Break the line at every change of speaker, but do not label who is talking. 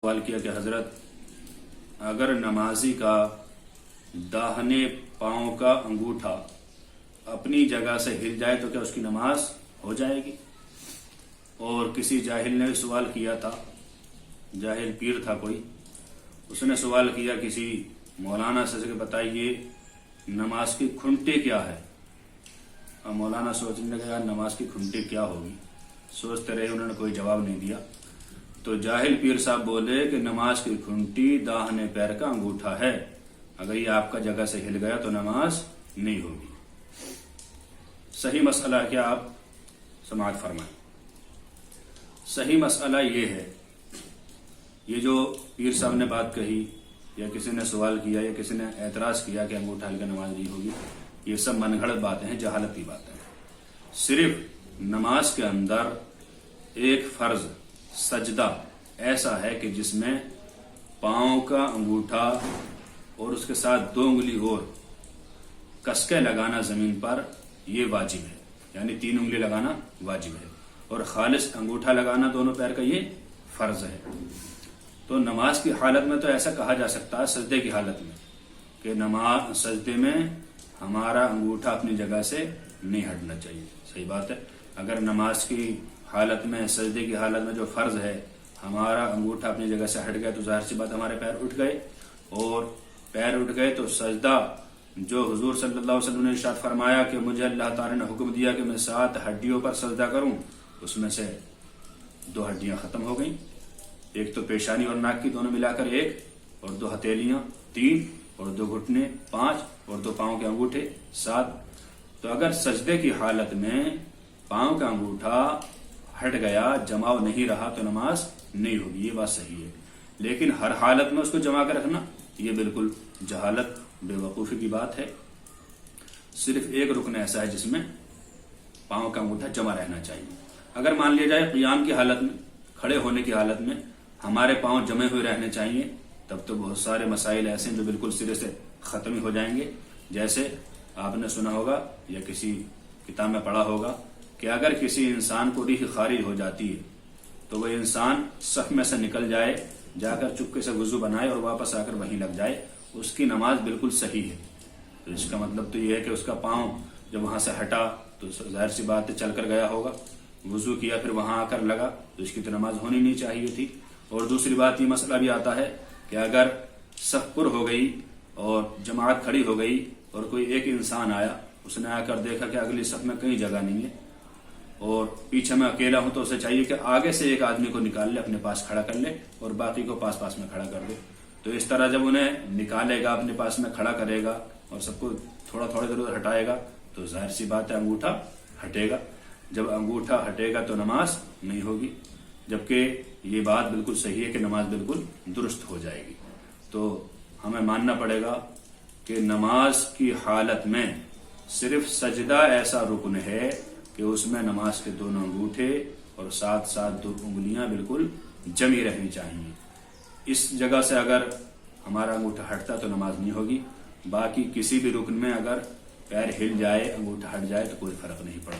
सवाल किया कि हजरत अगर नमाजी का दाहिने पांव का अंगूठा अपनी जगह से हिल जाए तो क्या उसकी नमाज हो जाएगी। और किसी जाहिल ने सवाल किया था, जाहिल पीर था कोई, उसने सवाल किया किसी मौलाना से कि बताइए नमाज की खुंटी क्या है। अब मौलाना सोचने लगा नमाज की खुंटी क्या होगी, सोचते रहे, उन्होंने कोई जवाब नहीं दिया। तो जाहिल पीर साहब बोले कि नमाज की खुंटी दाहिने पैर का अंगूठा है, अगर ये आपका जगह से हिल गया तो नमाज नहीं होगी। सही मसला क्या, आप समाअत फरमाएं। सही मसला ये है, ये जो पीर साहब ने बात कही या किसी ने सवाल किया या किसी ने एतराज किया कि अंगूठा हिल के नमाज नहीं होगी, ये सब मनगढ़ंत बातें हैं, जहालत की बातें हैं। सिर्फ नमाज के अंदर एक फर्ज सजदा ऐसा है कि जिसमें पांव का अंगूठा और उसके साथ 2 उंगली और कसके लगाना जमीन पर, ये वाजिब है, यानी 3 उंगली लगाना वाजिब है और खालिस अंगूठा लगाना दोनों पैर का ये फर्ज है। तो नमाज की हालत में तो ऐसा कहा जा सकता है, सजदे की हालत में, कि नमाज सजदे में हमारा अंगूठा अपनी जगह से नहीं हटना चाहिए। सही बात है, अगर नमाज की हालत में, सजदे की हालत में जो फर्ज है हमारा अंगूठा अपनी जगह से हट गया तो जाहिर सी बात हमारे पैर उठ गए, और पैर उठ गए तो सजदा जो हुजूर सल्लल्लाहु अलैहि वसल्लम ने इरशाद फरमाया कि मुझे अल्लाह ताला ने हुक्म दिया कि मैं 7 हड्डियों पर सजदा करूं, उसमें से 2 हड्डियां खत्म हो गई, एक तो पेशानी और नाक की दोनों मिलाकर 1, और 2 हथेलियां 3, और 2 घुटने 5, और 2 पांव के अंगूठे 7। तो अगर सजदे की हालत में पांव का अंगूठा हट गया, जमाव नहीं रहा, तो नमाज नहीं होगी, ये बात सही है। लेकिन हर हालत में उसको जमा कर रखना, ये बिल्कुल जहालत, बेवकूफी की बात है। सिर्फ एक रुकन ऐसा है जिसमें पांव का अंगूठा जमा रहना चाहिए। अगर मान लिया जाए क़ियाम की हालत में, खड़े होने की हालत में हमारे पांव जमे हुए रहने चाहिए, तब तो बहुत सारे मसाइल ऐसे हैं जो बिल्कुल सिरे से खत्म ही हो जाएंगे। जैसे आपने सुना होगा या किसी किताब में पढ़ा होगा कि अगर किसी इंसान को रीह खारिज हो जाती है तो वह इंसान सफ में से निकल जाए, जाकर चुपके से वुजू बनाए और वापस आकर वहीं लग जाए, उसकी नमाज बिल्कुल सही है। तो इसका मतलब तो यह है कि उसका पांव जब वहां से हटा तो जाहिर सी बात है चल कर गया होगा, वुजू किया फिर वहां आकर लगा, तो इसकी तो नमाज होनी नहीं चाहिए थी। और दूसरी बात, ये मसला भी आता है कि अगर सफ पुर हो गई और जमात खड़ी हो गई और कोई एक इंसान आया, उसने आकर देखा कि अगली सफ में कहीं जगह नहीं है और पीछे में अकेला हूं, तो उसे चाहिए कि आगे से एक आदमी को निकाल ले, अपने पास खड़ा कर ले और बाकी को पास पास में खड़ा कर दे। तो इस तरह जब उन्हें निकालेगा, अपने पास में खड़ा करेगा और सबको थोड़ा थोड़ा इधर हटाएगा, तो जाहिर सी बात है अंगूठा हटेगा। जब अंगूठा हटेगा तो नमाज नहीं होगी, जबकि ये बात बिल्कुल सही है कि नमाज बिल्कुल दुरुस्त हो जाएगी। तो हमें मानना पड़ेगा कि नमाज की हालत में सिर्फ सजदा ऐसा रुकन है कि उसमें नमाज के दोनों अंगूठे और साथ साथ 2 उंगलियां बिल्कुल जमी रहनी चाहिए। इस जगह से अगर हमारा अंगूठा हटता तो नमाज नहीं होगी। बाकी किसी भी रुकन में अगर पैर हिल जाए, अंगूठा हट जाए तो कोई फर्क नहीं पड़ता।